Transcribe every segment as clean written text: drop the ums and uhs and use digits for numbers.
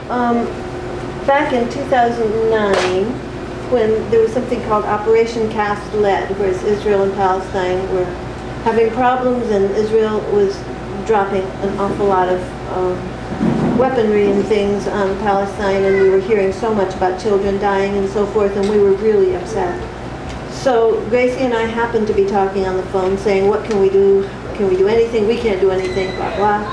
Back in 2009, when there was something called Operation Cast Lead, where Israel and Palestine were having problems, and Israel was dropping an awful lot of weaponry and things on Palestine, and we were hearing so much about children dying and so forth, and we were really upset. So Gracie and I happened to be talking on the phone saying, what can we do? Can we do anything? We can't do anything, blah, blah.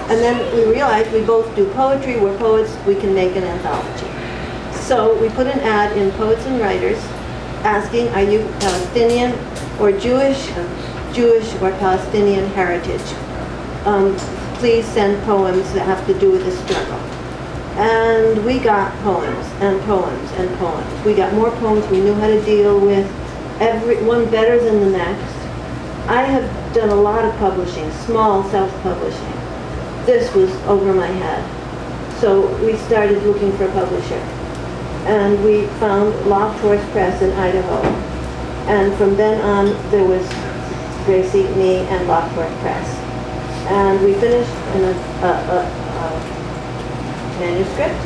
And then we realized we both do poetry, we're poets, we can make an anthology. So we put an ad in Poets and Writers asking, are you Palestinian or Jewish or Palestinian heritage? Please send poems that have to do with the struggle. And we got poems and poems and poems. We got more poems we knew how to deal with, every one better than the next. I have done a lot of publishing, small self-publishing. This was over my head. So we started looking for a publisher. And we found Loft Horse Press in Idaho. And from then on, there was Gracie, me, and Loft Horse Press. And we finished in a manuscript,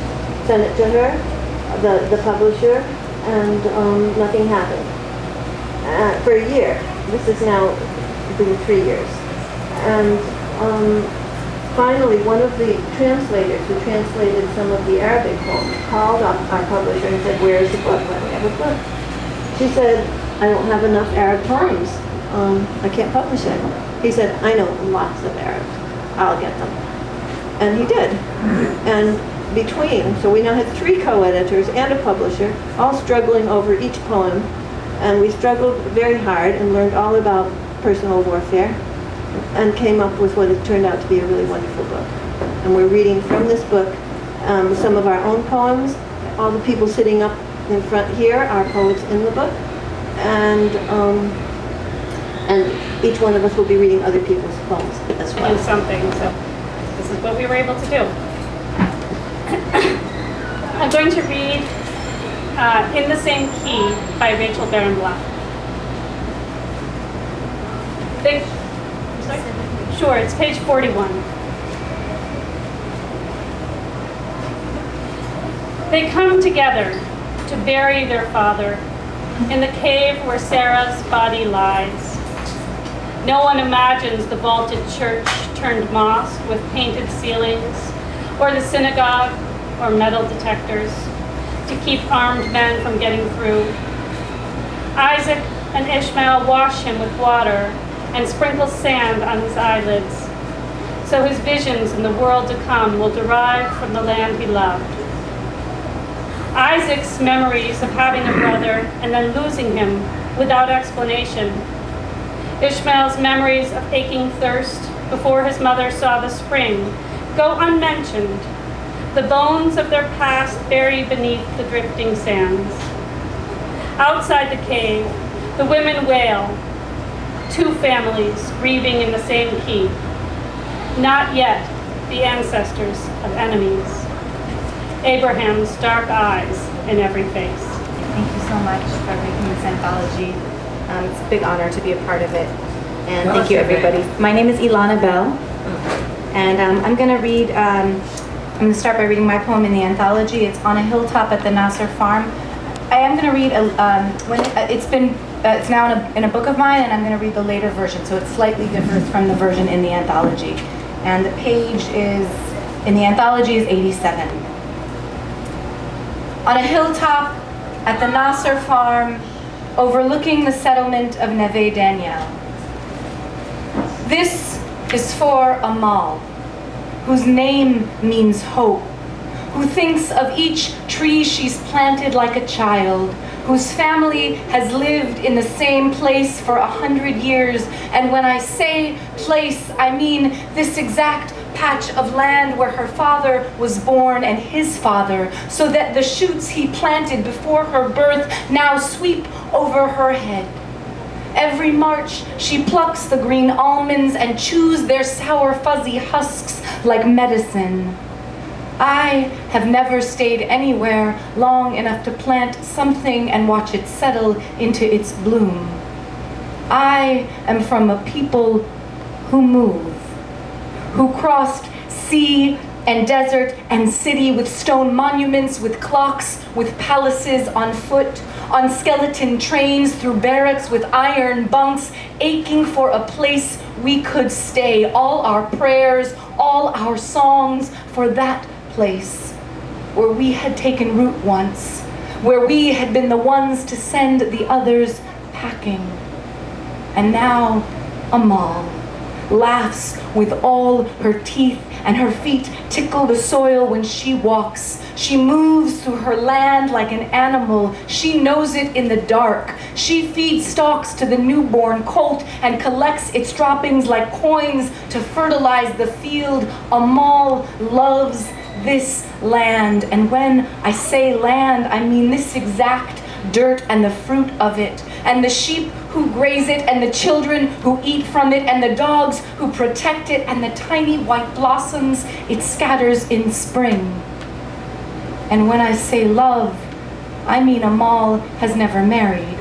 sent it to her, the publisher, and nothing happened. For a year. This has now been 3 years. And finally, one of the translators who translated some of the Arabic poems called up our publisher and said, where is the book? Why do we have a book? She said, I don't have enough Arab poems. I can't publish it. He said, I know lots of Arabs. I'll get them. And he did. And so we now had 3 co-editors and a publisher, all struggling over each poem. And we struggled very hard and learned all about personal warfare, and came up with what has turned out to be a really wonderful book. And we're reading from this book some of our own poems. All the people sitting up in front here are poets in the book, and each one of us will be reading other people's poems as well. Do something, so this is what we were able to do. I'm going to read In the Same Key by Rachel Barenblat. Sure, it's page 41. They come together to bury their father in the cave where Sarah's body lies. No one imagines the vaulted church turned mosque with painted ceilings, or the synagogue, or metal detectors to keep armed men from getting through. Isaac and Ishmael wash him with water and sprinkle sand on his eyelids, so his visions in the world to come will derive from the land he loved. Isaac's memories of having a brother and then losing him without explanation. Ishmael's memories of aching thirst before his mother saw the spring go unmentioned, the bones of their past buried beneath the drifting sands. Outside the cave, the women wail, 2 families grieving in the same key. Not yet the ancestors of enemies. Abraham's dark eyes in every face. Thank you so much for making this anthology. It's a big honor to be a part of it. And thank you, everybody. My name is Elana Bell, and I'm going to read. I'm going to start by reading my poem in the anthology. It's On a Hilltop at the Nasser Farm. I am going to read. It's now in a book of mine, and I'm going to read the later version, so it slightly differs from the version in the anthology. And the page in the anthology is 87. On a hilltop at the Nasser Farm, overlooking the settlement of Neve Daniel. This is for Amal, whose name means hope, who thinks of each tree she's planted like a child, whose family has lived in the same place for 100 years. And when I say place, I mean this exact patch of land where her father was born and his father, so that the shoots he planted before her birth now sweep over her head. Every March, she plucks the green almonds and chews their sour, fuzzy husks like medicine. I have never stayed anywhere long enough to plant something and watch it settle into its bloom. I am from a people who move, who crossed sea and desert and city, with stone monuments, with clocks, with palaces on foot, on skeleton trains through barracks with iron bunks, aching for a place we could stay. All our prayers, all our songs for that place where we had taken root once, where we had been the ones to send the others packing. And now Amal laughs with all her teeth, and her feet tickle the soil when she walks. She moves through her land like an animal. She knows it in the dark. She feeds stalks to the newborn colt and collects its droppings like coins to fertilize the field. Amal loves this land. And when I say land, I mean this exact dirt and the fruit of it, and the sheep who graze it, and the children who eat from it, and the dogs who protect it, and the tiny white blossoms it scatters in spring. And when I say love, I mean Amal has never married.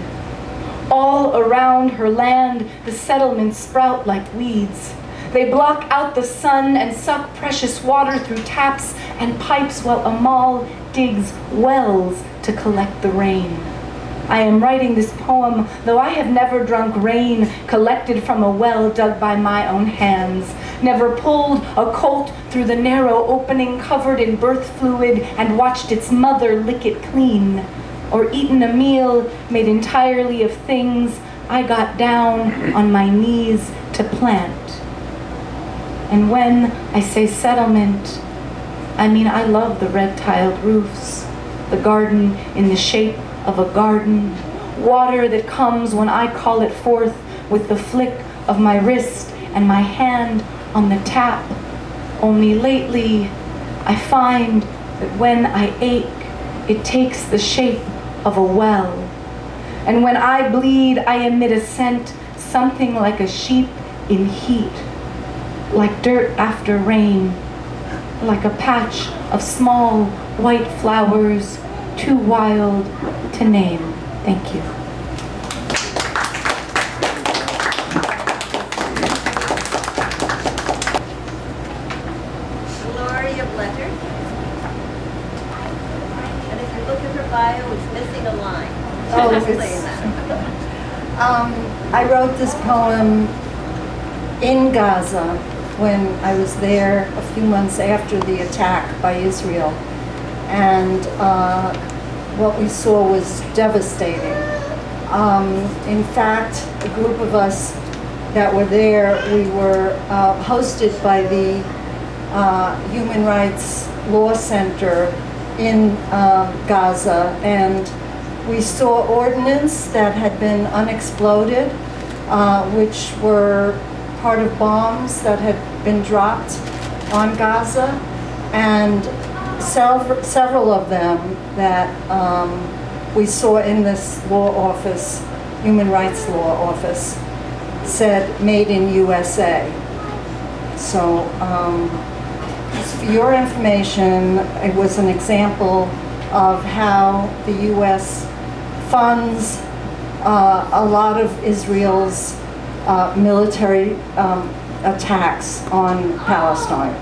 All around her land, the settlements sprout like weeds. They block out the sun and suck precious water through taps and pipes, while Amal digs wells to collect the rain. I am writing this poem, though I have never drunk rain collected from a well dug by my own hands, never pulled a colt through the narrow opening covered in birth fluid and watched its mother lick it clean, or eaten a meal made entirely of things I got down on my knees to plant. And when I say settlement, I mean I love the red-tiled roofs, the garden in the shape of a garden, water that comes when I call it forth with the flick of my wrist and my hand on the tap. Only lately, I find that when I ache, it takes the shape of a well. And when I bleed, I emit a scent, something like a sheep in heat, like dirt after rain, like a patch of small white flowers, too wild to name. Thank you. Gloria Bletter. And if you look at her bio, it's missing a line. Oh, Just it's- saying that. I wrote this poem in Gaza when I was there a few months after the attack by Israel. And what we saw was devastating. In fact, a group of us that were there, we were hosted by the Human Rights Law Center in Gaza, and we saw ordnance that had been unexploded, which were part of bombs that had been dropped on Gaza, and several of them that we saw in this law office, Human Rights Law Office, said made in USA. So just for your information, it was an example of how the US funds a lot of Israel's military attacks on Palestine.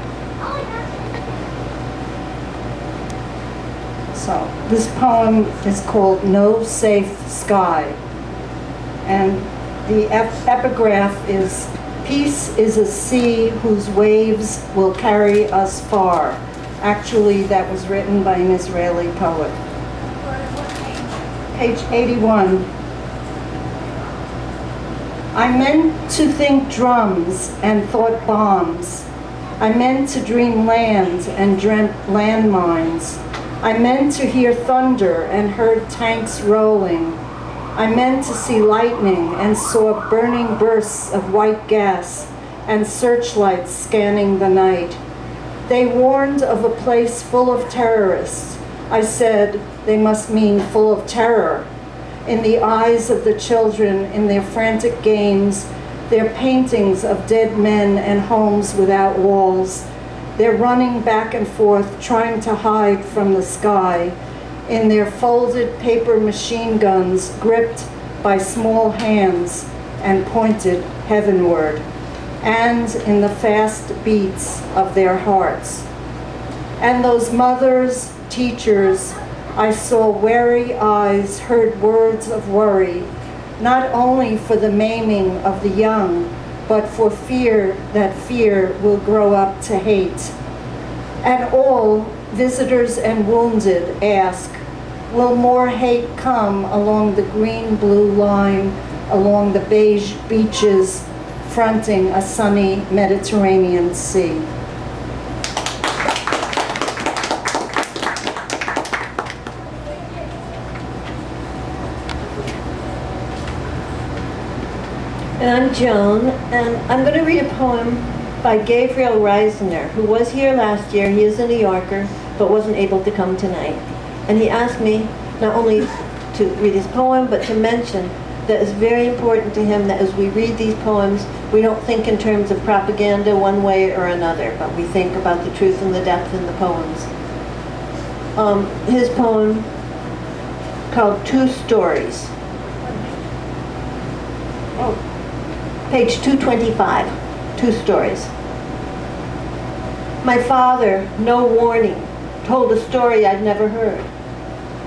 So this poem is called No Safe Sky, and the epigraph is, peace is a sea whose waves will carry us far. Actually, that was written by an Israeli poet. Page 81. I meant to think drums and thought bombs. I meant to dream land and dreamt landmines. I meant to hear thunder and heard tanks rolling. I meant to see lightning and saw burning bursts of white gas and searchlights scanning the night. They warned of a place full of terrorists. I said they must mean full of terror. In the eyes of the children, in their frantic games, their paintings of dead men and homes without walls, they're running back and forth, trying to hide from the sky, in their folded paper machine guns gripped by small hands and pointed heavenward, and in the fast beats of their hearts. And those mothers, teachers, I saw wary eyes, heard words of worry, not only for the maiming of the young, but for fear that fear will grow up to hate. And all, visitors and wounded, ask, will more hate come along the green-blue line, along the beige beaches, fronting a sunny Mediterranean Sea? And I'm Joan, and I'm going to read a poem by Gavriel Reisner, who was here last year. He is a New Yorker, but wasn't able to come tonight. And he asked me not only to read his poem, but to mention that it's very important to him that as we read these poems, we don't think in terms of propaganda one way or another, but we think about the truth and the depth in the poems. His poem called Two Stories. Page 225, Two Stories. My father, no warning, told a story I'd never heard.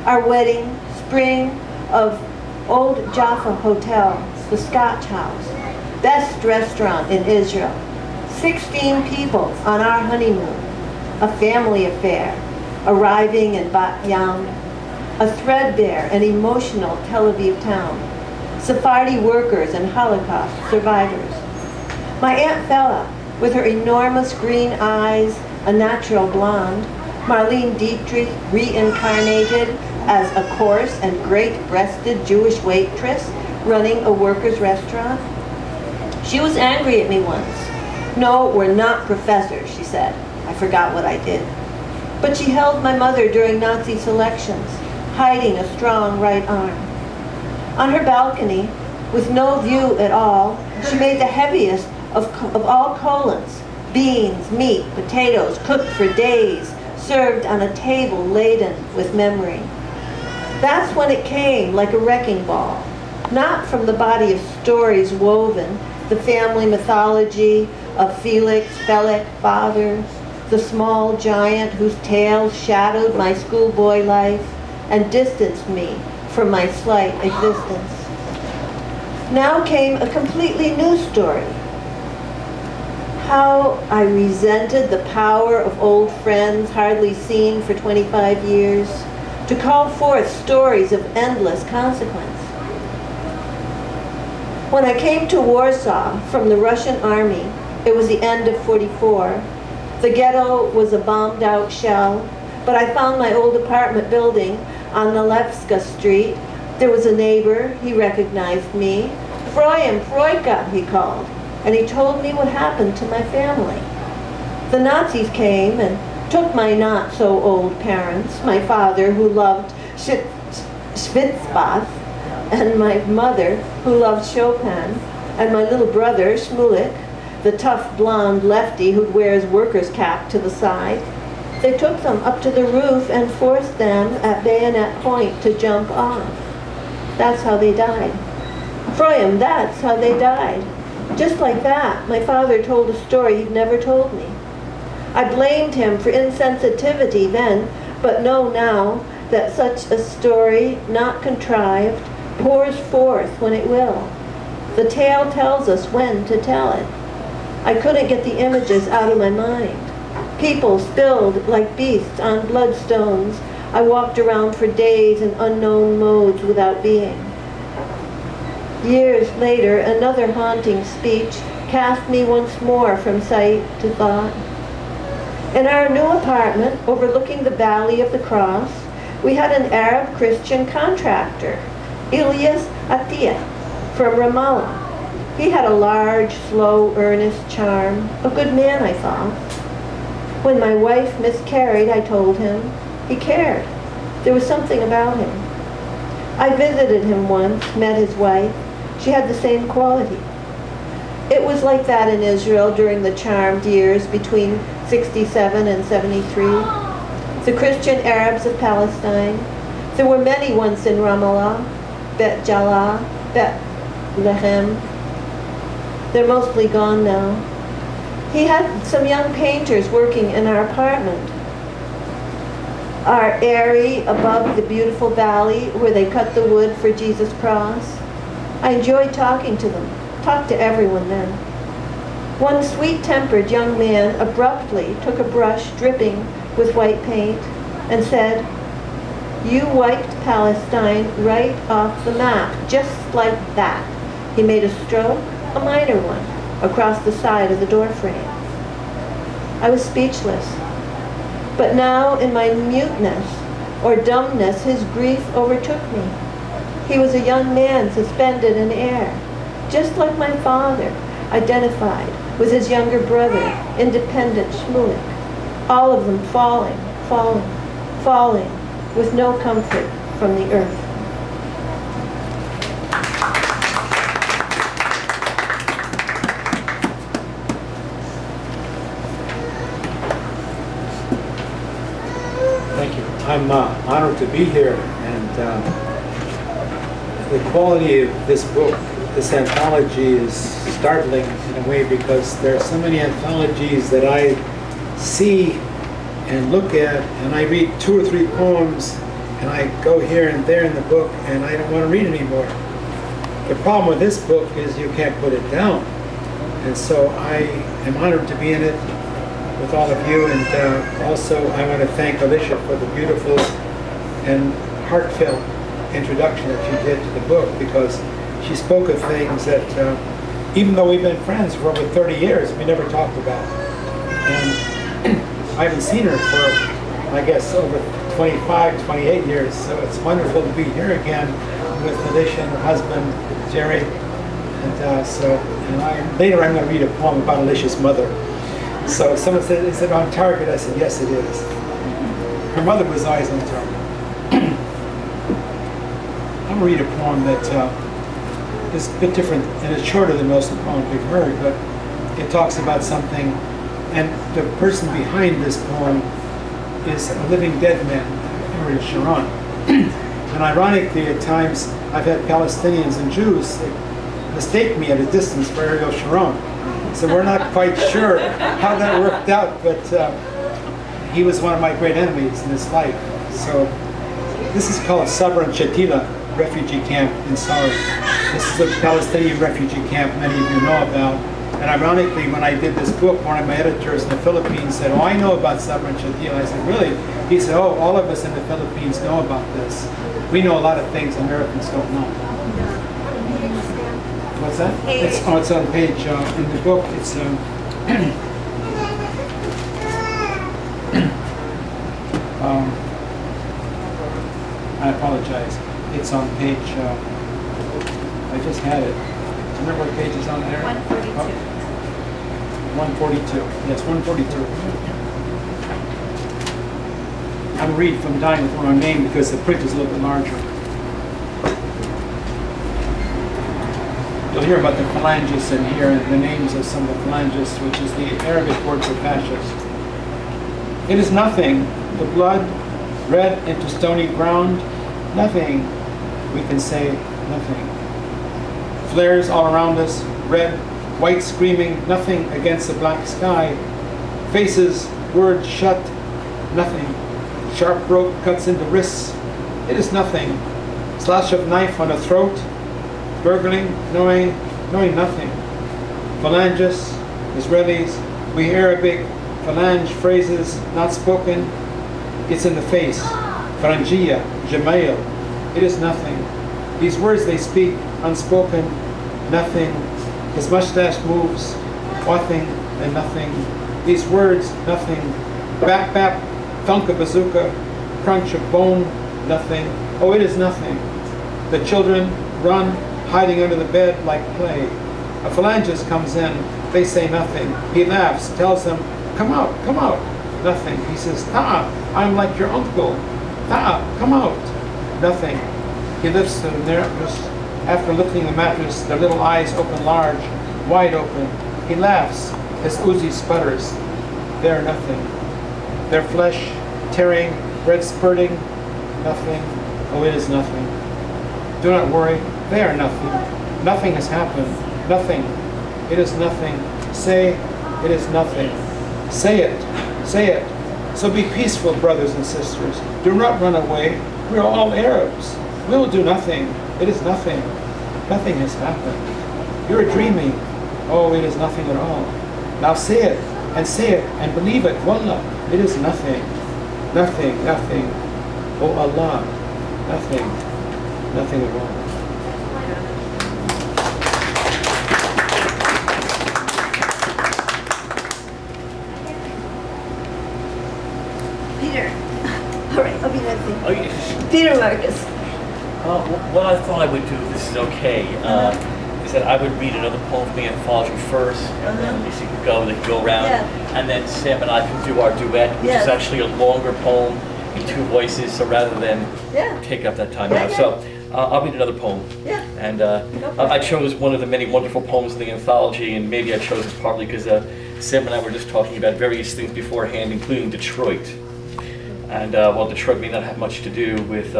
Our wedding, spring of Old Jaffa Hotel, the Scotch House, best restaurant in Israel. 16 people on our honeymoon, a family affair, arriving in Bat Yam, a threadbare and emotional Tel Aviv town. Sephardi workers and Holocaust survivors. My Aunt Bella, with her enormous green eyes, a natural blonde, Marlene Dietrich reincarnated as a coarse and great-breasted Jewish waitress running a workers' restaurant. She was angry at me once. No, we're not professors, she said. I forgot what I did. But she held my mother during Nazi selections, hiding a strong right arm. On her balcony, with no view at all, she made the heaviest of all colons, beans, meat, potatoes, cooked for days, served on a table laden with memory. That's when it came like a wrecking ball, not from the body of stories woven, the family mythology of Felix, Felek, fathers, the small giant whose tale shadowed my schoolboy life and distanced me from my slight existence. Now came a completely new story. How I resented the power of old friends hardly seen for 25 years to call forth stories of endless consequence. When I came to Warsaw from the Russian army, it was the end of '44. The ghetto was a bombed out shell, but I found my old apartment building on Nalewska Street. There was a neighbor, he recognized me. Froyam, Froika, he called, and he told me what happened to my family. The Nazis came and took my not-so-old parents, my father, who loved Schwitzbach, and my mother, who loved Chopin, and my little brother, Shmulik, the tough blonde lefty who'd wear his worker's cap to the side. They took them up to the roof and forced them at bayonet point to jump off. That's how they died. Froyam, that's how they died. Just like that, my father told a story he'd never told me. I blamed him for insensitivity then, but know now that such a story, not contrived, pours forth when it will. The tale tells us when to tell it. I couldn't get the images out of my mind. People spilled like beasts on bloodstones. I walked around for days in unknown modes without being. Years later, another haunting speech cast me once more from sight to thought. In our new apartment, overlooking the Valley of the Cross, we had an Arab Christian contractor, Ilyas Atiyah, from Ramallah. He had a large, slow, earnest charm, a good man, I thought. When my wife miscarried, I told him, he cared. There was something about him. I visited him once, met his wife. She had the same quality. It was like that in Israel during the charmed years between 67 and 73. The Christian Arabs of Palestine. There were many once in Ramallah, Bet Jala, Bet Lehem. They're mostly gone now. He had some young painters working in our apartment. are airy above the beautiful valley where they cut the wood for Jesus' cross. I enjoyed talking to them, talked to everyone then. One sweet-tempered young man abruptly took a brush dripping with white paint and said, "You wiped Palestine right off the map, just like that." He made a stroke, a minor one, across the side of the door frame. I was speechless. But now, in my muteness or dumbness, his grief overtook me. He was a young man suspended in air, just like my father, identified with his younger brother, independent Shmulik. All of them falling, falling, falling, with no comfort from the earth. Thank you. I'm honored to be here, and the quality of this book, this anthology, is startling in a way, because there are so many anthologies that I see and look at, and I read 2 or 3 poems, and I go here and there in the book, and I don't want to read anymore. The problem with this book is you can't put it down, and so I am honored to be in it with all of you, and also I want to thank Alicia for the beautiful and heartfelt introduction that she did to the book, because she spoke of things that even though we've been friends for over 30 years, we never talked about. And I haven't seen her for, I guess, over 25, 28 years, so it's wonderful to be here again with Alicia and her husband, Jerry. And later I'm going to read a poem about Alicia's mother. So someone said, "Is it on target?" I said, "Yes, it is." Her mother was always on target. I'm going to read a poem that is a bit different, and it's shorter than most of the poems we've heard, but it talks about something, and the person behind this poem is a living dead man, Ariel Sharon. And ironically, at times, I've had Palestinians and Jews mistake me at a distance for Ariel Sharon. So we're not quite sure how that worked out, but he was one of my great enemies in his life. So this is called Sabra and Shatila refugee camp in Saudi. This is a Palestinian refugee camp many of you know about. And ironically, when I did this book, one of my editors in the Philippines said, "Oh, I know about Sabra and Shatila." I said, "Really?" He said, "Oh, all of us in the Philippines know about this. We know a lot of things Americans don't know." What's that? It's on page, in the book, it's, I apologize. It's on page, I just had it. Do you remember what page is on there? 142. Oh. 142, yes, 142. I'm going to read from Dying with One Name because the print is a little bit larger. You'll hear about the phalangists in here, and the names of some of the phalangists, which is the Arabic word for fascist. It is nothing. The blood, red into stony ground, nothing. We can say nothing. Flares all around us, red, white screaming, nothing against the black sky. Faces, words shut, nothing. Sharp rope cuts into wrists. It is nothing. Slash of knife on a throat. Burgling, knowing nothing. Phalangists, Israelis, we Arabic, phalange phrases not spoken. It's in the face. Farangiya, Jamail, it is nothing. These words they speak, unspoken, nothing. His mustache moves, nothing and nothing. These words, nothing. Bap bap, thunk of bazooka, crunch of bone, nothing. Oh, it is nothing. The children run, hiding under the bed like play. A phalangist comes in, they say nothing. He laughs, tells them, come out, nothing. He says, Ta'a, I'm like your uncle. Ta'a, come out, nothing. He lifts the mattress. After lifting the mattress, their little eyes open large, wide open. He laughs, his Uzi sputters. They're nothing. Their flesh tearing, red spurting, nothing. Oh, it is nothing. Do not worry. They are nothing. Nothing has happened. Nothing. It is nothing. Say, it is nothing. Say it. Say it. So be peaceful, brothers and sisters. Do not run away. We are all Arabs. We will do nothing. It is nothing. Nothing has happened. You are dreaming. Oh, it is nothing at all. Now say it, and believe it. Wallah, it is nothing. Nothing, nothing. Oh Allah, nothing. Nothing at all. Peter. All right, I'll be that thing. Oh, yes. Peter Marcus. What I thought I would do, if this is okay, is that I would read another poem from the anthology first, and then Alicia could go, they could go around, and then Sam and I can do our duet, which is actually a longer poem in 2 voices, so rather than take up that time now. So I'll read another poem. And I chose one of the many wonderful poems in the anthology, and maybe I chose it partly because Sam and I were just talking about various things beforehand, including Detroit. And while Detroit may not have much to do with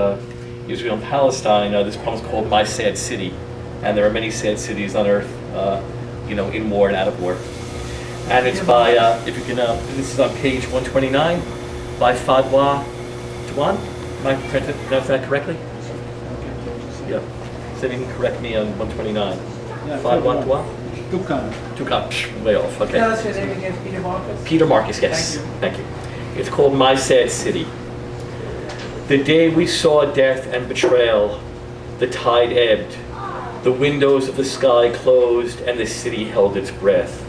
Israel and Palestine, this poem is called My Sad City. And there are many sad cities on earth, in war and out of war. And it's by, if you can, this is on page 129, by Fadwa Tuqan. Am I pronouncing that correctly? Yeah. So you can correct me on 129. Fadwa Tuqan? Tuqan. Tuqan. Way off. Okay. Tell us your name again, Peter Marcus. Peter Marcus, yes. Thank you. It's called My Sad City. The day we saw death and betrayal, the tide ebbed, the windows of the sky closed, and the city held its breath.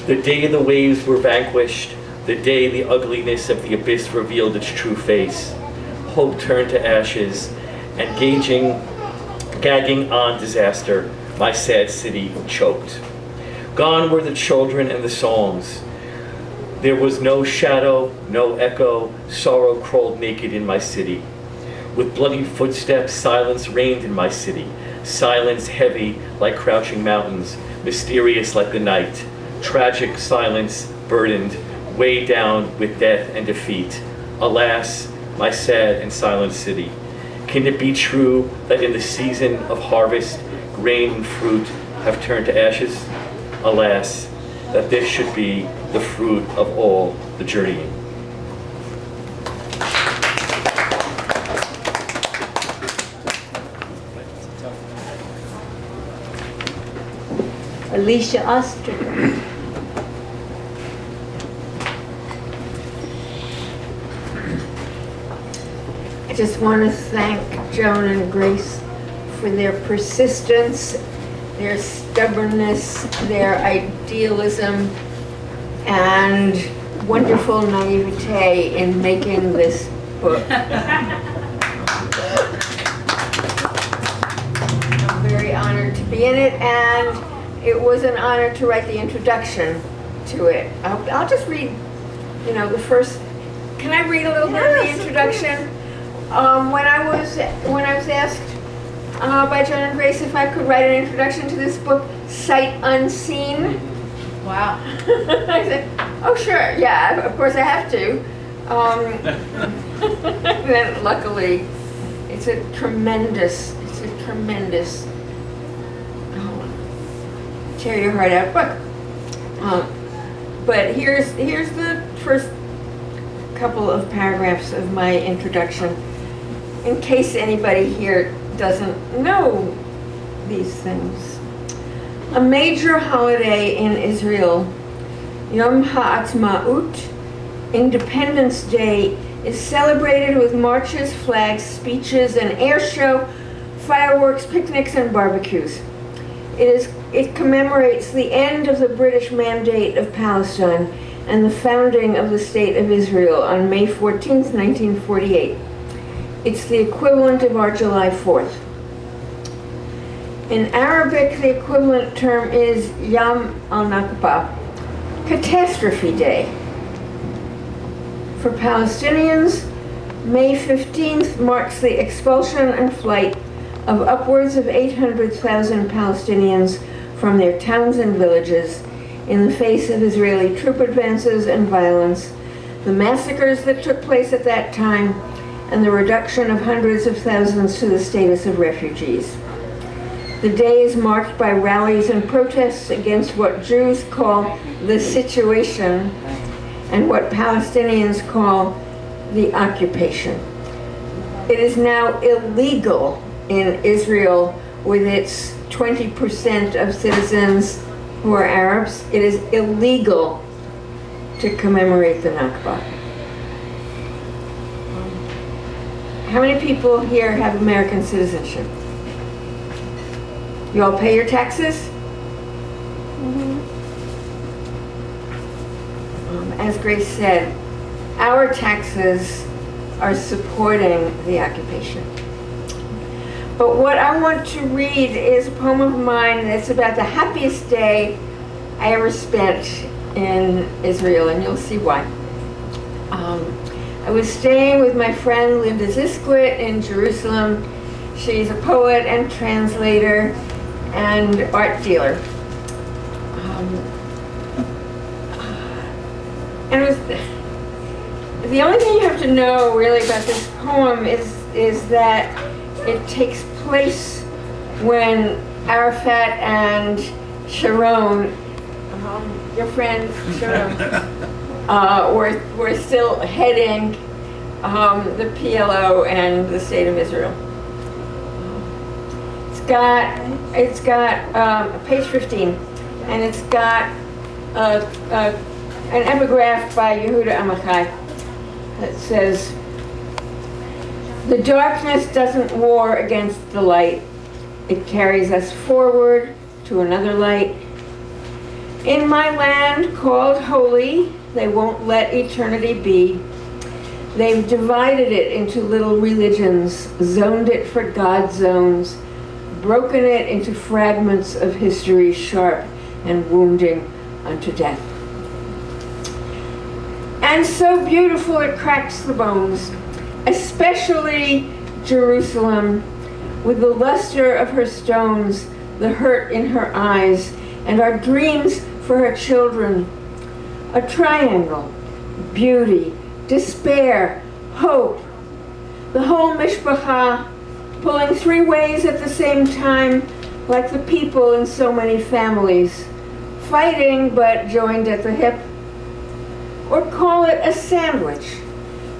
The day the waves were vanquished, the day the ugliness of the abyss revealed its true face. Hope turned to ashes, and gagging on disaster, my sad city choked. Gone were the children and the songs. There was no shadow, no echo, sorrow crawled naked in my city. With bloodied footsteps, silence reigned in my city. Silence heavy like crouching mountains, mysterious like the night. Tragic silence burdened, weighed down with death and defeat. Alas, my sad and silent city. Can it be true that in the season of harvest, grain and fruit have turned to ashes? Alas, that this should be the fruit of all the journeying. Alicia Ostriker. I just want to thank Joan and Grace for their persistence, their stubbornness, their idealism, and wonderful naivete in making this book. I'm very honored to be in it, and it was an honor to write the introduction to it. I'll just read, the first. Can I read a little bit of the introduction? When I was asked by Joan and Grace if I could write an introduction to this book, sight unseen. Wow. I said, oh sure, yeah, of course I have to. Then luckily, it's a tremendous, tear your heart out book. But here's the first couple of paragraphs of my introduction, in case anybody here doesn't know these things. A major holiday in Israel, Yom Ha'atzmaut, Independence Day, is celebrated with marches, flags, speeches, an air show, fireworks, picnics, and barbecues. It commemorates the end of the British Mandate of Palestine and the founding of the State of Israel on May 14th, 1948. It's the equivalent of our July 4th. In Arabic, the equivalent term is Yom al-Nakba, Catastrophe Day. For Palestinians, May 15th marks the expulsion and flight of upwards of 800,000 Palestinians from their towns and villages in the face of Israeli troop advances and violence, the massacres that took place at that time, and the reduction of hundreds of thousands to the status of refugees. The day is marked by rallies and protests against what Jews call the situation and what Palestinians call the occupation. It is now illegal in Israel, with its 20% of citizens who are Arabs. It is illegal to commemorate the Nakba. How many people here have American citizenship? You all pay your taxes? As Grace said, our taxes are supporting the occupation. But what I want to read is a poem of mine that's about the happiest day I ever spent in Israel, and you'll see why. I was staying with my friend Linda Zisquit in Jerusalem. She's a poet and translator and art dealer. And it was, the only thing you have to know really about this poem is that it takes place when Arafat and Sharon, your friend Sharon, were still heading the PLO and the State of Israel. It's got page 15, and it's got an epigraph by Yehuda Amichai that says, "The darkness doesn't war against the light. It carries us forward to another light. In my land called holy, they won't let eternity be. They've divided it into little religions, zoned it for God zones, broken it into fragments of history sharp and wounding unto death. And so beautiful it cracks the bones, especially Jerusalem, with the luster of her stones, the hurt in her eyes, and our dreams for her children. A triangle, beauty, despair, hope. The whole mishpacha, pulling three ways at the same time, like the people in so many families, fighting but joined at the hip. Or call it a sandwich,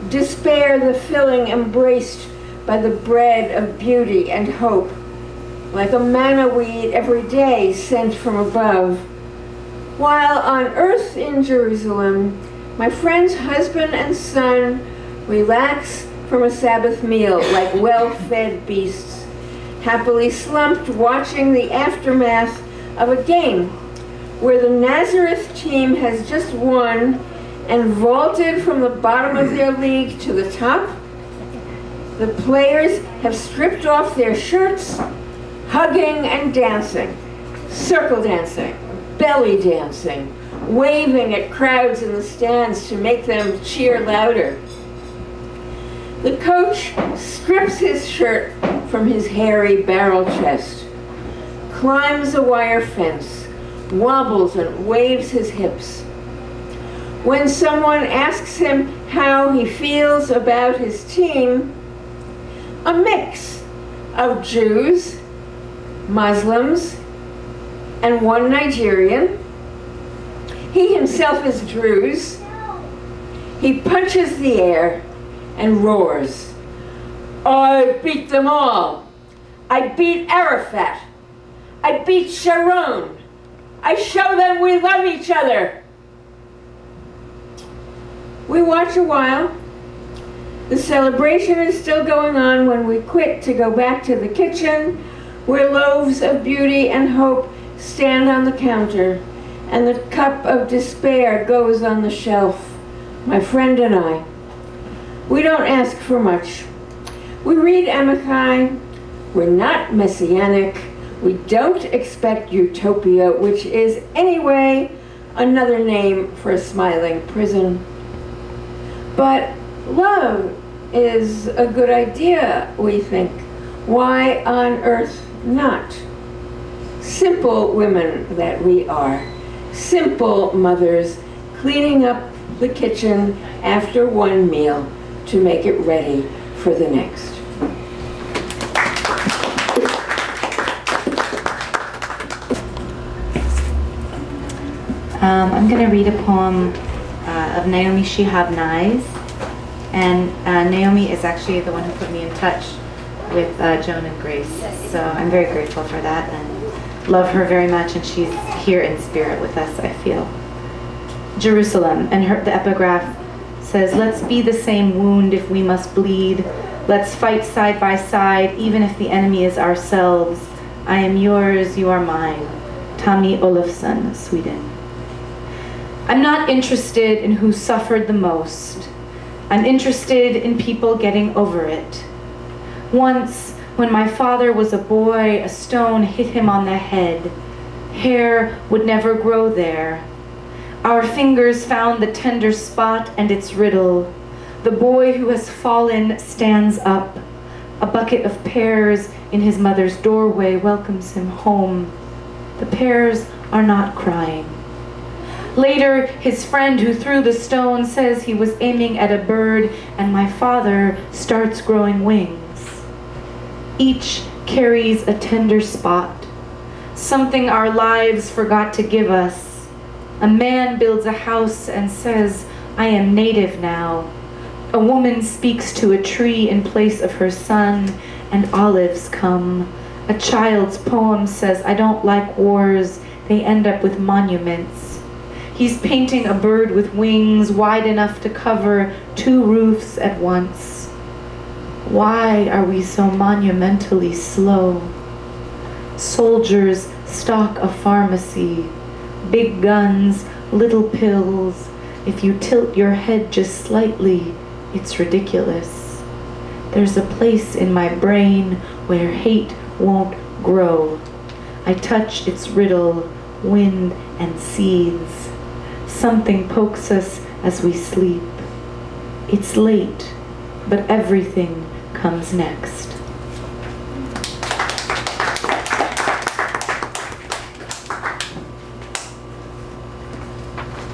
despair the filling embraced by the bread of beauty and hope, like a manna weed every day sent from above. While on earth in Jerusalem, my friend's husband and son relax from a Sabbath meal like well-fed beasts, happily slumped watching the aftermath of a game where the Nazareth team has just won and vaulted from the bottom of their league to the top. The players have stripped off their shirts, hugging and dancing, circle dancing, belly dancing, waving at crowds in the stands to make them cheer louder. The coach strips his shirt from his hairy barrel chest, climbs a wire fence, wobbles and waves his hips. When someone asks him how he feels about his team, a mix of Jews, Muslims, and one Nigerian. He himself is Druze. He punches the air and roars, "I beat them all. I beat Arafat. I beat Sharon. I show them we love each other." We watch a while. The celebration is still going on when we quit to go back to the kitchen, where loaves of beauty and hope stand on the counter, and the cup of despair goes on the shelf, my friend and I. We don't ask for much. We read Amichai. We're not messianic. We don't expect utopia, which is anyway another name for a smiling prison. But love is a good idea, we think. Why on earth not? Simple women that we are. Simple mothers cleaning up the kitchen after one meal to make it ready for the next. I'm going to read a poem of Naomi Shihab Nye. And Naomi is actually the one who put me in touch with Joan and Grace. So I'm very grateful for that and love her very much, and she's here in spirit with us, I feel. Jerusalem, and the epigraph says, let's be the same wound if we must bleed. Let's fight side by side, even if the enemy is ourselves. I am yours, you are mine. Tommy Olofsson, Sweden. I'm not interested in who suffered the most. I'm interested in people getting over it. Once, when my father was a boy, a stone hit him on the head. Hair would never grow there. Our fingers found the tender spot and its riddle. The boy who has fallen stands up. A bucket of pears in his mother's doorway welcomes him home. The pears are not crying. Later, his friend who threw the stone says he was aiming at a bird, and my father starts growing wings. Each carries a tender spot, something our lives forgot to give us. A man builds a house and says, I am native now. A woman speaks to a tree in place of her son, and olives come. A child's poem says, I don't like wars, they end up with monuments. He's painting a bird with wings wide enough to cover 2 roofs at once. Why are we so monumentally slow? Soldiers stock a pharmacy. Big guns, little pills. If you tilt your head just slightly, it's ridiculous. There's a place in my brain where hate won't grow. I touch its riddle, wind and seeds. Something pokes us as we sleep. It's late, but everything comes next.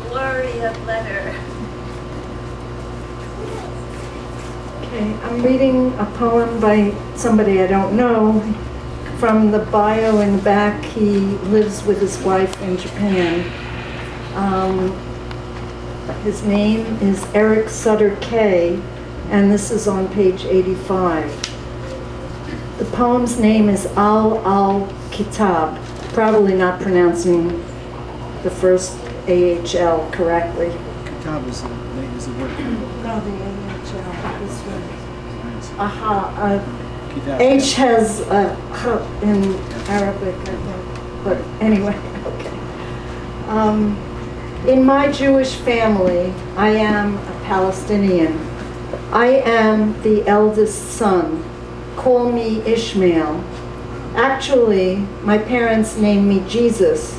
Gloria Bletter. Okay, I'm reading a poem by somebody I don't know. From the bio in the back, he lives with his wife in Japan. His name is Erik Sutter-Kaye, and this is on page 85. The poem's name is Al-Kitab, probably not pronouncing the first AHL correctly. Kitab is a word. No, the AHL, this one. Aha, Kitab. H has a H in Arabic, I think. But anyway, okay. In my Jewish family, I am a Palestinian. I am the eldest son. Call me Ishmael. Actually, my parents named me Jesus.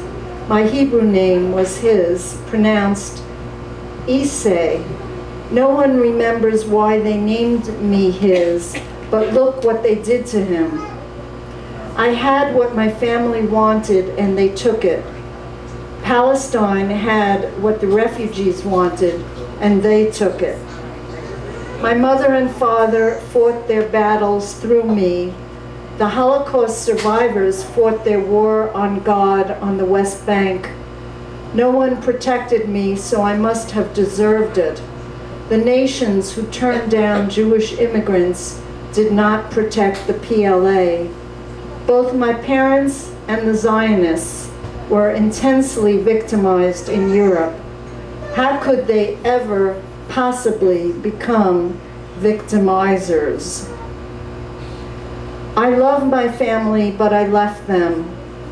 My Hebrew name was his, pronounced Isay. No one remembers why they named me his, but look what they did to him. I had what my family wanted, and they took it. Palestine had what the refugees wanted, and they took it. My mother and father fought their battles through me. The Holocaust survivors fought their war on God on the West Bank. No one protected me, so I must have deserved it. The nations who turned down Jewish immigrants did not protect the PLA. Both my parents and the Zionists were intensely victimized in Europe. How could they ever possibly become victimizers? I love my family, but I left them.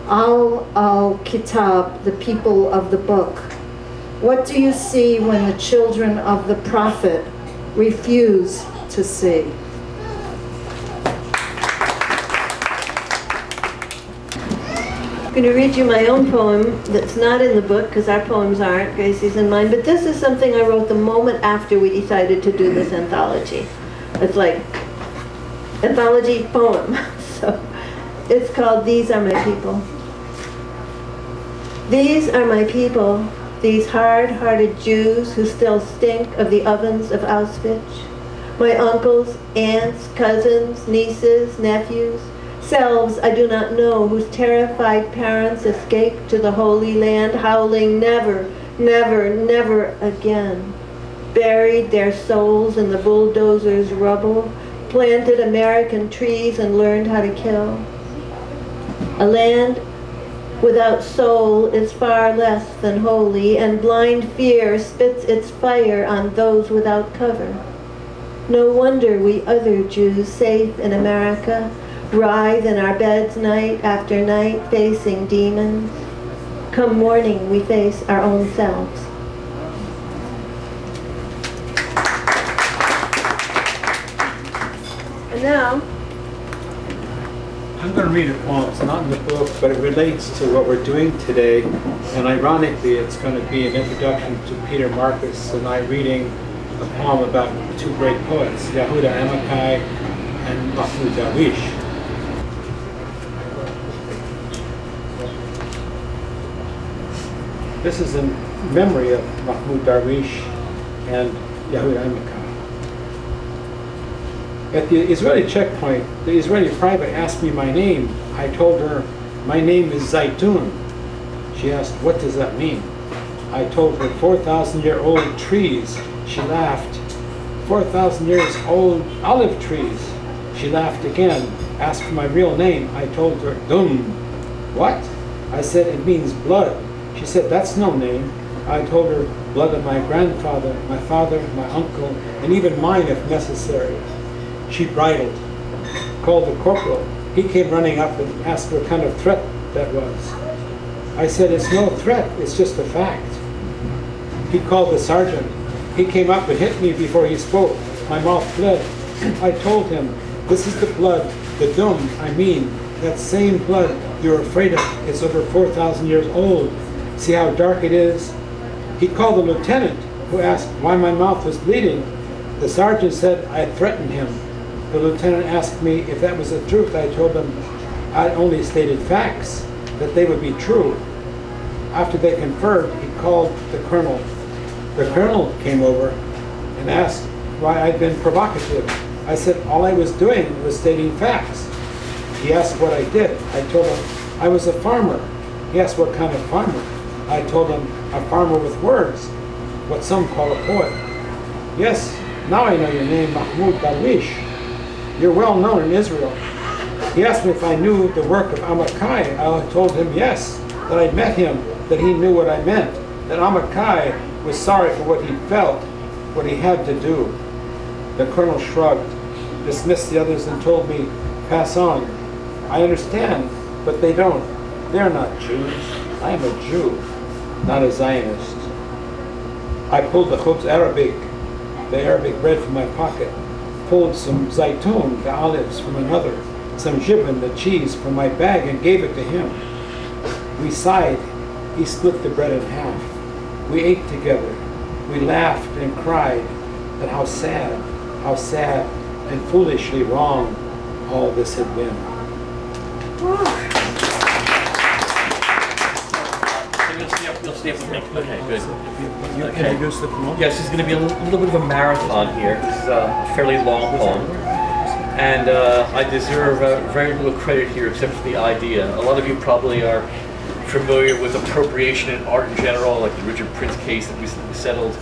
Al-Kitab, the people of the book. What do you see when the children of the prophet refuse to see? I'm going to read you my own poem that's not in the book, because our poems aren't, Gracie's and mine, but this is something I wrote the moment after we decided to do this anthology. It's like anthology poem. So it's called These Are My People. These are my people, these hard-hearted Jews who still stink of the ovens of Auschwitz. My uncles, aunts, cousins, nieces, nephews, selves I do not know, whose terrified parents escaped to the Holy Land, howling never Never, never again. Buried their souls in the bulldozer's rubble, planted American trees and learned how to kill. A land without soul is far less than holy, and blind fear spits its fire on those without cover. No wonder we other Jews safe in America writhe in our beds night after night facing demons. Come morning, we face our own selves. And now, I'm going to read a poem. It's not in the book, but it relates to what we're doing today. And ironically, it's going to be an introduction to Peter Marcus and I reading a poem about two great poets, Yehuda Amichai and Mahmoud Darwish. This is in memory of Mahmoud Darwish and Yehuda Amichai. At the Israeli checkpoint, the Israeli private asked me my name. I told her, my name is Zaytun. She asked, what does that mean? I told her 4,000-year-old trees. She laughed. 4,000 years old olive trees. She laughed again, asked for my real name. I told her, Dun. What? I said, it means blood. She said, that's no name. I told her, blood of my grandfather, my father, my uncle, and even mine if necessary. She bridled, called the corporal. He came running up and asked what kind of threat that was. I said, it's no threat, it's just a fact. He called the sergeant. He came up and hit me before he spoke. My mouth bled. I told him, this is the blood, the dum, I mean, that same blood you're afraid of. It's over 4,000 years old. See how dark it is? He called the lieutenant, who asked why my mouth was bleeding. The sergeant said I had threatened him. The lieutenant asked me if that was the truth. I told him I only stated facts, that they would be true. After they conferred, he called the colonel. The colonel came over and asked why I'd been provocative. I said all I was doing was stating facts. He asked what I did. I told him I was a farmer. He asked what kind of farmer. I told him a farmer with words, what some call a poet. Yes, now I know your name, Mahmoud Darwish. You're well known in Israel. He asked me if I knew the work of Amichai. I told him yes, that I'd met him, that he knew what I meant, that Amichai was sorry for what he felt, what he had to do. The colonel shrugged, dismissed the others and told me, pass on. I understand, but they don't. They're not Jews. I am a Jew, not a Zionist. I pulled the khubz Arabic, the Arabic bread from my pocket, pulled some zaytun, the olives, from another, some jibin, the cheese, from my bag and gave it to him. We sighed. He split the bread in half. We ate together. We laughed and cried at how sad and foolishly wrong all this had been. You'll stay up with me. Okay, good. You introduce the poem? Yes, this is going to be a little bit of a marathon here. This is a fairly long poem. And I deserve very little credit here except for the idea. A lot of you probably are familiar with appropriation in art in general, like the Richard Prince case that we settled,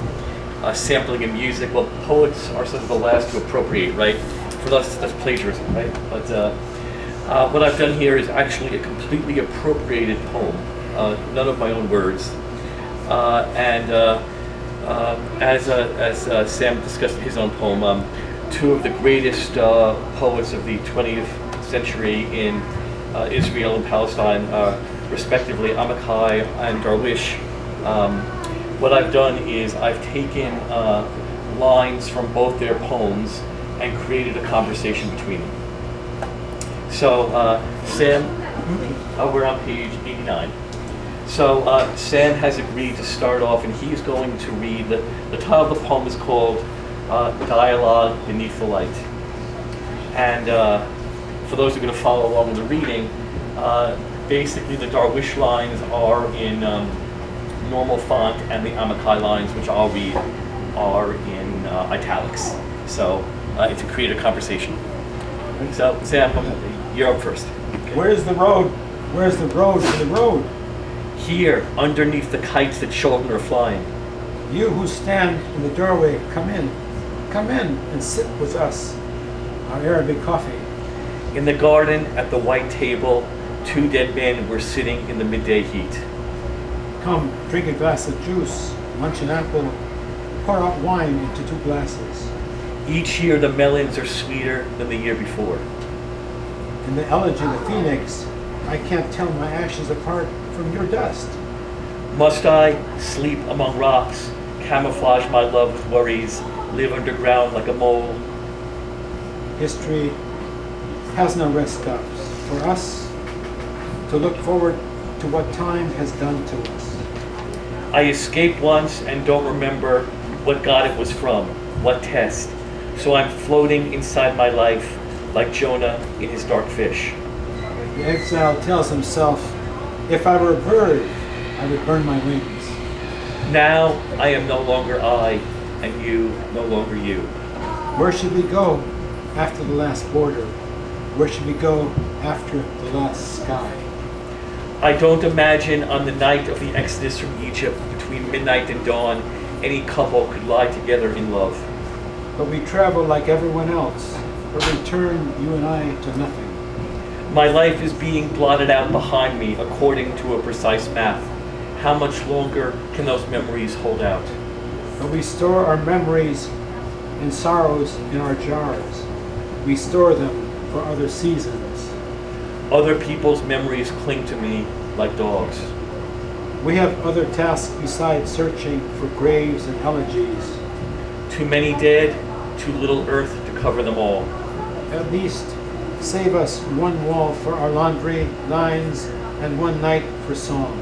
sampling in music. Well, poets are sort of the last to appropriate, right? For us, that's plagiarism, right? But what I've done here is actually a completely appropriated poem. None of my own words. As Sam discussed in his own poem, two of the greatest poets of the 20th century in Israel and Palestine, respectively Amichai and Darwish. What I've done is I've taken lines from both their poems and created a conversation between them. So Sam, we're on page 89. So Sam has agreed to start off, and he's going to read, the title of the poem is called Dialogue Beneath the Light. And for those who are going to follow along with the reading, basically the Darwish lines are in normal font, and the Amichai lines, which I'll read, are in italics. So to create a conversation. So Sam, you're up first. Where's the road? Where's the road to the road? Here, underneath the kites that children are flying. You who stand in the doorway, come in and sit with us, our Arabic coffee. In the garden, at the white table, 2 dead men were sitting in the midday heat. Come, drink a glass of juice, munch an apple, pour out wine into 2 glasses. Each year the melons are sweeter than the year before. In the elegy, the phoenix, I can't tell my ashes apart from your dust. Must I sleep among rocks, camouflage my love with worries, live underground like a mole? History has no rest stops for us to look forward to what time has done to us. I escaped once and don't remember what god it was from, what test. So I'm floating inside my life like Jonah in his dark fish. The exile tells himself, if I were a bird, I would burn my wings. Now I am no longer I, and you no longer you. Where should we go after the last border? Where should we go after the last sky? I don't imagine on the night of the exodus from Egypt, between midnight and dawn, any couple could lie together in love. But we travel like everyone else, but return, you and I, to nothing. My life is being blotted out behind me according to a precise math. How much longer can those memories hold out? But we store our memories and sorrows in our jars. We store them for other seasons. Other people's memories cling to me like dogs. We have other tasks besides searching for graves and elegies. Too many dead, too little earth to cover them all. At least save us 1 wall for our laundry, lines, and 1 night for songs.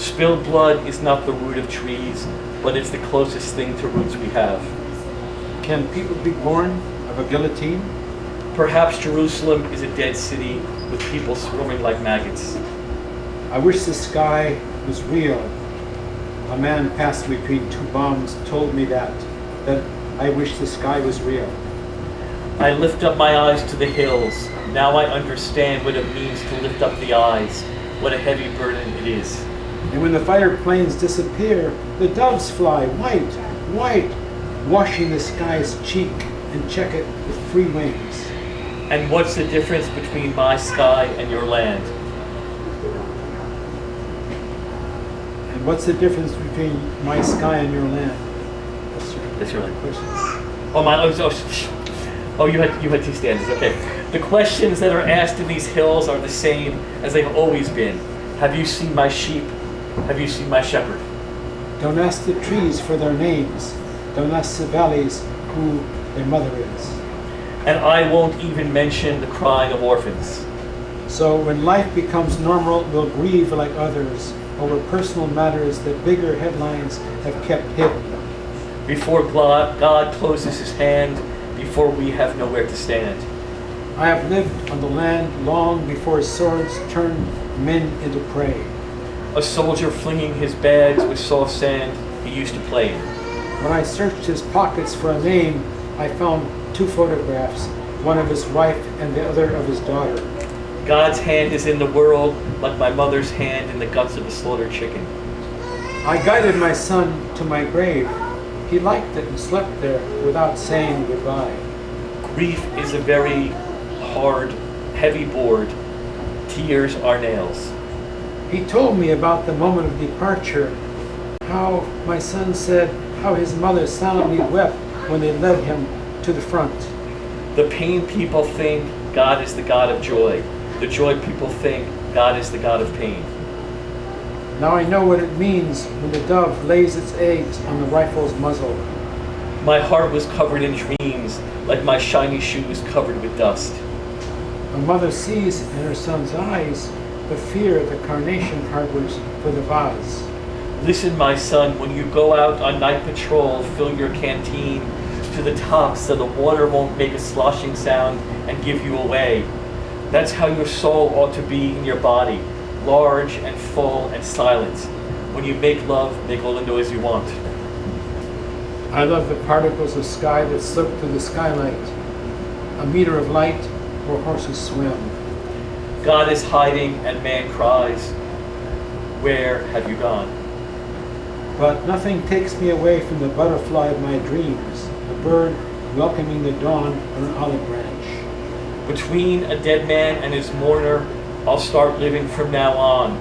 Spilled blood is not the root of trees, but it's the closest thing to roots we have. Can people be born of a guillotine? Perhaps Jerusalem is a dead city with people swarming like maggots. I wish the sky was real. A man passed between 2 bombs told me that I wish the sky was real. I lift up my eyes to the hills. Now I understand what it means to lift up the eyes. What a heavy burden it is. And when the fighter planes disappear, the doves fly white, white, washing the sky's cheek and check it with free wings. And what's the difference between my sky and your land? And what's the difference between my sky and your land? That's your land. Question. You had 2 stanzas. Okay. The questions that are asked in these hills are the same as they've always been. Have you seen my sheep? Have you seen my shepherd? Don't ask the trees for their names. Don't ask the valleys who their mother is. And I won't even mention the crying of orphans. So when life becomes normal, we'll grieve like others over personal matters that bigger headlines have kept hidden. Before God closes his hand, before we have nowhere to stand. I have lived on the land long before swords turned men into prey. A soldier flinging his bags with soft sand he used to play in. When I searched his pockets for a name, I found 2 photographs, one of his wife and the other of his daughter. God's hand is in the world like my mother's hand in the guts of a slaughtered chicken. I guided my son to my grave. He liked it and slept there without saying goodbye. Grief is a very hard, heavy board. Tears are nails. He told me about the moment of departure, how my son said how his mother silently wept when they led him to the front. The pain people think God is the God of joy. The joy people think God is the God of pain. Now I know what it means when the dove lays its eggs on the rifle's muzzle. My heart was covered in dreams, like my shiny shoes covered with dust. A mother sees in her son's eyes the fear the carnation harbors for the vase. Listen, my son, when you go out on night patrol, fill your canteen to the top so the water won't make a sloshing sound and give you away. That's how your soul ought to be in your body, large and full and silent. When you make love, make all the noise you want. I love the particles of sky that slip through the skylight, a meter of light where horses swim. God is hiding and man cries. where have you gone? But nothing takes me away from the butterfly of my dreams, a bird welcoming the dawn on an olive branch. Between a dead man and his mourner, I'll start living from now on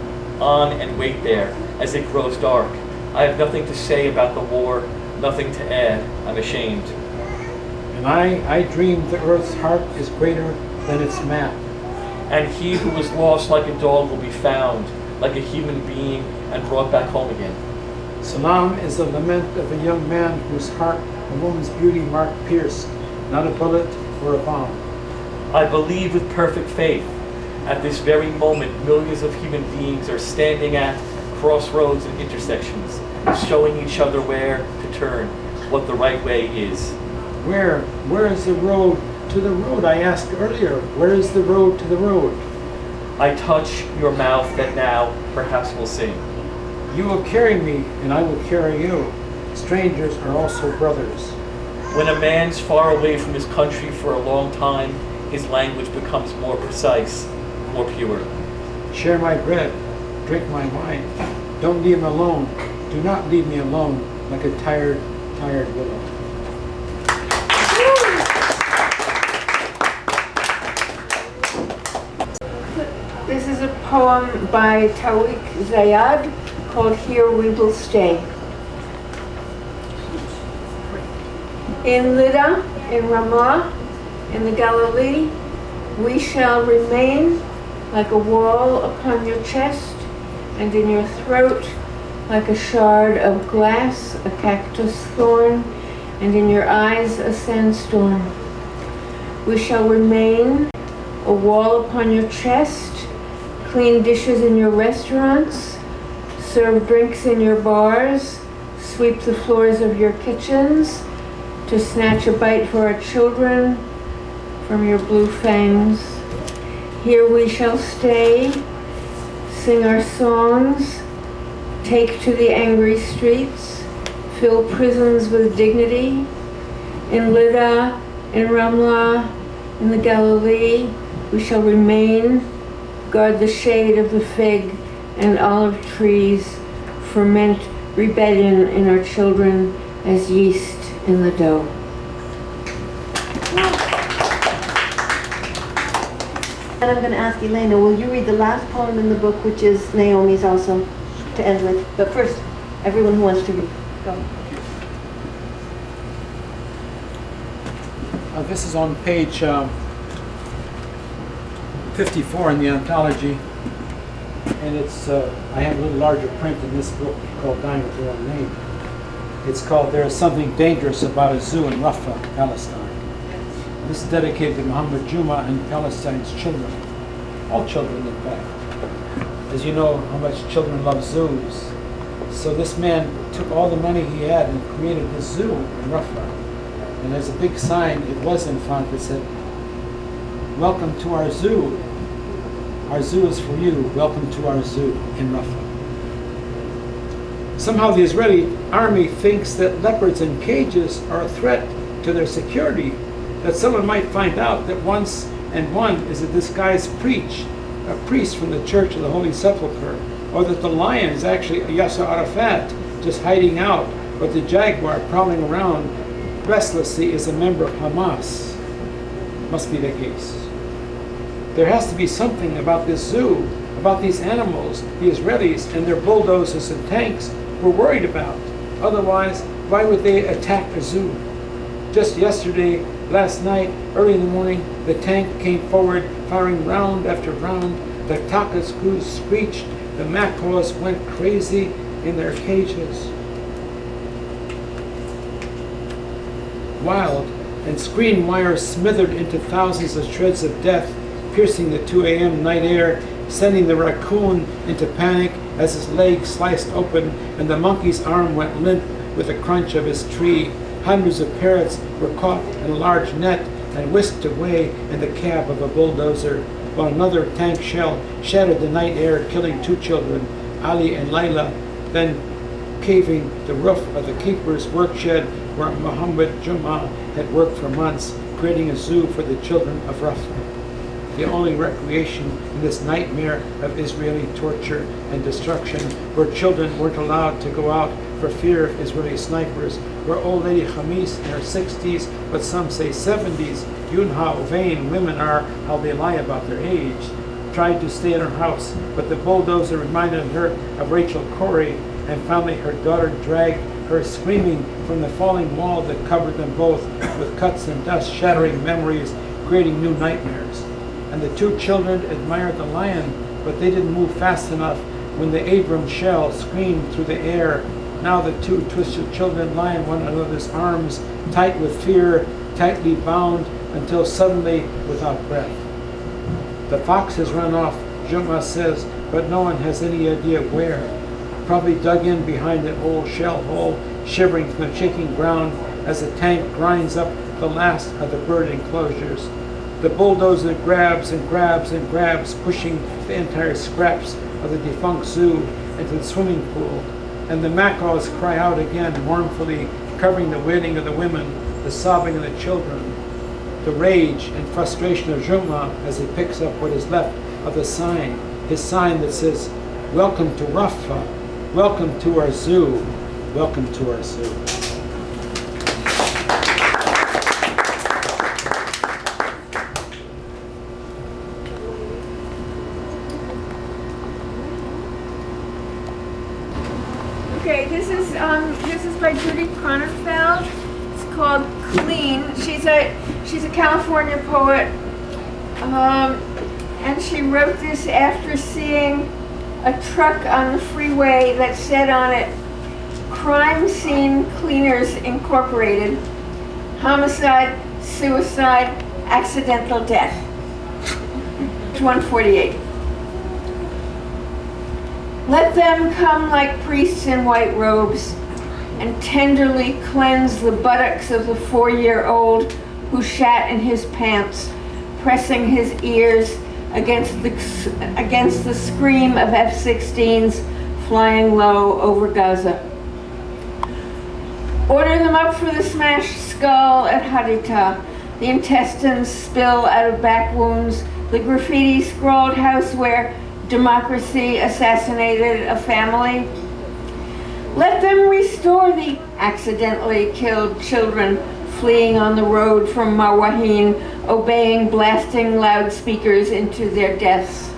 and wait there as it grows dark. I have nothing to say about the war, nothing to add. I'm ashamed. And I dream the earth's heart is greater than its map. And he who was lost like a dog will be found, like a human being, and brought back home again. Salam is the lament of a young man whose heart a woman's beauty mark pierced, not a bullet or a bomb. I believe with perfect faith. At this very moment, millions of human beings are standing at crossroads and intersections, showing each other where to turn, what the right way is. Where is the road to the road? I asked earlier, where is the road to the road? I touch your mouth that now perhaps will sing. You will carry me, and I will carry you. Strangers are also brothers. When a man's far away from his country for a long time, his language becomes more precise, more pure. Share my bread, drink my wine. Don't leave me alone. Do not leave me alone like a tired willow. This is a poem by Tawfiq Zayyad called Here We Will Stay. In Lydda, in Ramlah, in the Galilee, we shall remain like a wall upon your chest, and in your throat like a shard of glass, a cactus thorn, and in your eyes a sandstorm. We shall remain a wall upon your chest, clean dishes in your restaurants, serve drinks in your bars, sweep the floors of your kitchens, to snatch a bite for our children from your blue fangs. Here we shall stay, sing our songs, take to the angry streets, fill prisons with dignity. In Lydda, in Ramlah, in the Galilee, we shall remain, guard the shade of the fig and olive trees, ferment rebellion in our children as yeast in the dough. And I'm going to ask Elena, will you read the last poem in the book, which is Naomi's also, to end with? But first, everyone who wants to read, go. This is on page 54 in the anthology, and it's I have a little larger print in this book called Dying with Your Own Name. It's called There is Something Dangerous About a Zoo in Rafah, Palestine. This is dedicated to Muhammad Juma and Palestine's children, all children in fact. As you know how much children love zoos. So this man took all the money he had and created this zoo in Rafah. And there's a big sign, it was in front, that said, "Welcome to our zoo. Our zoo is for you. Welcome to our zoo in Rafah." Somehow the Israeli army thinks that leopards in cages are a threat to their security, that someone might find out that once and one is a disguised priest from the Church of the Holy Sepulchre, or that the lion is actually Yasser Arafat just hiding out, or the jaguar prowling around restlessly is a member of Hamas. Must be the case. There has to be something about this zoo, about these animals, the Israelis and their bulldozers and tanks we're worried about. Otherwise, why would they attack a zoo? Just yesterday, last night, early in the morning, the tank came forward, firing round after round. The takas crews screeched. The macaws went crazy in their cages. Wild and screen wires smithered into thousands of shreds of death, piercing the 2 a.m. night air, sending the raccoon into panic as his leg sliced open and the monkey's arm went limp with the crunch of his tree. Hundreds of parrots were caught in a large net and whisked away in the cab of a bulldozer, while another tank shell shattered the night air, killing 2 children, Ali and Layla, then caving the roof of the keeper's work shed where Muhammad Juma had worked for months, creating a zoo for the children of Rafah. the only recreation in this nightmare of Israeli torture and destruction, where children weren't allowed to go out for fear of Israeli snipers, where old lady Hamis in her 60s, but some say 70s, you know how vain women are, how they lie about their age, tried to stay in her house, but the bulldozer reminded her of Rachel Corey, and finally her daughter dragged her screaming from the falling wall that covered them both with cuts and dust, shattering memories, creating new nightmares. And the two children admired the lion, but they didn't move fast enough when the Abrams shell screamed through the air. Now the two twisted children lie in one another's arms, tight with fear, tightly bound, until suddenly without breath. The fox has run off, Juma says, but no one has any idea where. Probably dug in behind an old shell hole, shivering from the shaking ground as the tank grinds up the last of the bird enclosures. The bulldozer grabs and grabs and grabs, pushing the entire scraps of the defunct zoo into the swimming pool. And the macaws cry out again mournfully, covering the wailing of the women, the sobbing of the children. The rage and frustration of Juma as he picks up what is left of the sign, his sign that says, "Welcome to Rafah, welcome to our zoo, welcome to our zoo." Okay, this is by Judy Kronenfeld. It's called Clean. She's a California poet, and she wrote this after seeing a truck on the freeway that said on it, "Crime Scene Cleaners Incorporated, Homicide, Suicide, Accidental Death." It's 148. Let them come like priests in white robes and tenderly cleanse the buttocks of the 4-year-old who shat in his pants, pressing his ears against the scream of F-16s flying low over Gaza. Order them up for the smashed skull at Haditha, the intestines spill out of back wounds, the graffiti scrawled house where democracy assassinated a family. Let them restore the accidentally killed children fleeing on the road from Marwahin, obeying blasting loudspeakers into their deaths.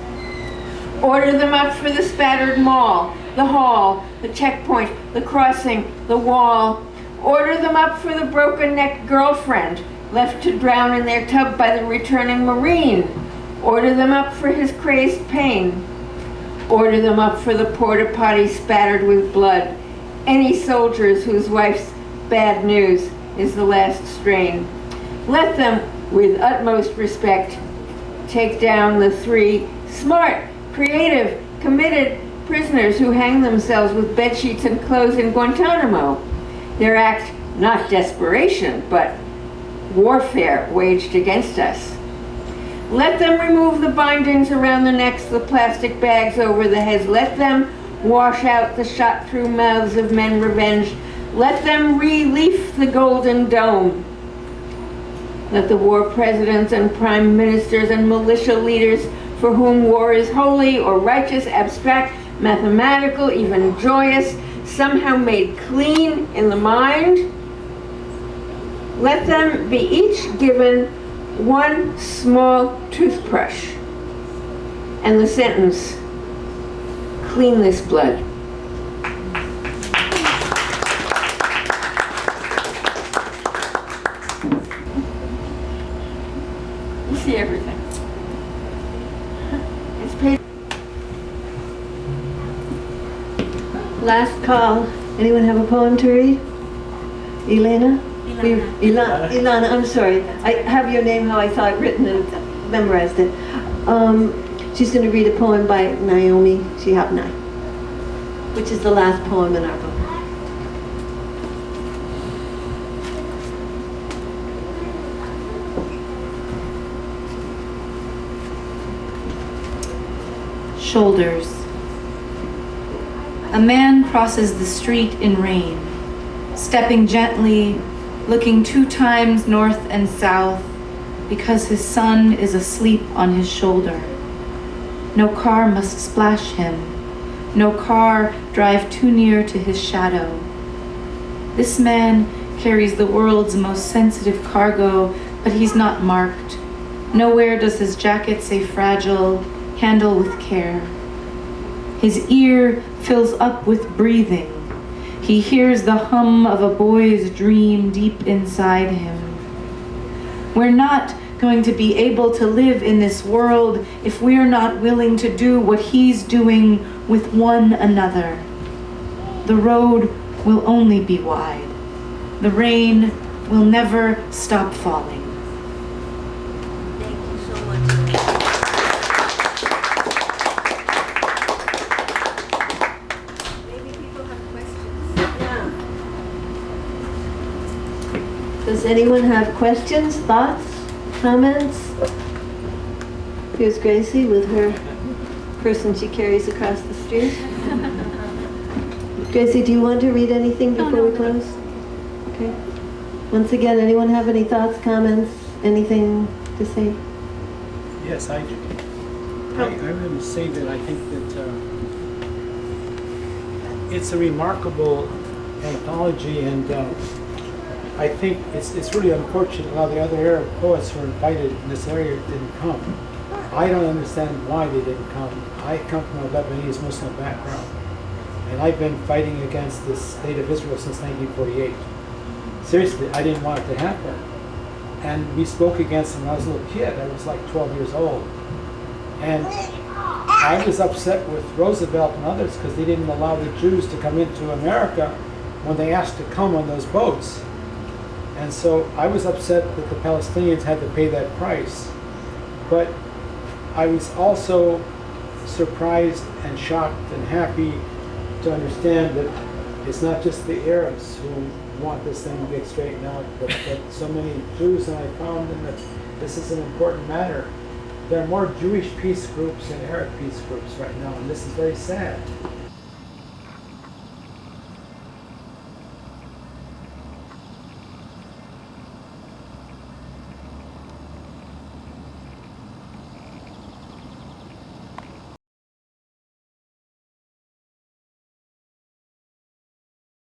Order them up for the spattered mall, the hall, the checkpoint, the crossing, the wall. Order them up for the broken-necked girlfriend left to drown in their tub by the returning Marine. Order them up for his crazed pain. Order them up for the porta potty spattered with blood. Any soldiers whose wife's bad news is the last strain. Let them, with utmost respect, take down the 3 smart, creative, committed prisoners who hang themselves with bedsheets and clothes in Guantanamo. Their act, not desperation, but warfare waged against us. Let them remove the bindings around the necks, the plastic bags over the heads. Let them wash out the shot-through mouths of men revenged. Let them re-leaf the Golden Dome. Let the war presidents and prime ministers and militia leaders for whom war is holy or righteous, abstract, mathematical, even joyous, somehow made clean in the mind, let them be each given 1 small toothbrush and the sentence, "Clean this blood." You see everything. It's paid. Last call. Anyone have a poem to read? Elena? Elana, I'm sorry. I have your name how I saw it written and memorized it. She's going to read a poem by Naomi Shihab Nye, which is the last poem in our book. Shoulders. A man crosses the street in rain, stepping gently, looking 2 times north and south, because his son is asleep on his shoulder. No car must splash him. No car drive too near to his shadow. This man carries the world's most sensitive cargo, but he's not marked. Nowhere does his jacket say fragile, handle with care. His ear fills up with breathing. He hears the hum of a boy's dream deep inside him. We're not going to be able to live in this world if we're not willing to do what he's doing with one another. The road will only be wide. The rain will never stop falling. Thank you so much. Maybe people have questions. Yeah. Does anyone have questions, thoughts, comments? Here's Gracie with her person she carries across the street. Gracie, do you want to read anything before we close? Okay. Once again, anyone have any thoughts, comments, anything to say? Yes, I do. I'm going to say that I think that it's a remarkable anthology, and I think it's really unfortunate a lot of the other Arab poets who were invited in this area didn't come. I don't understand why they didn't come. I come from a Lebanese Muslim background, and I've been fighting against the state of Israel since 1948. Seriously, I didn't want it to happen. And we spoke against them when I was a little kid. I was like 12 years old. And I was upset with Roosevelt and others because they didn't allow the Jews to come into America when they asked to come on those boats. And so I was upset that the Palestinians had to pay that price. But I was also surprised and shocked and happy to understand that it's not just the Arabs who want this thing to get straightened out, but so many Jews, and I found that this is an important matter. There are more Jewish peace groups than Arab peace groups right now, and this is very sad.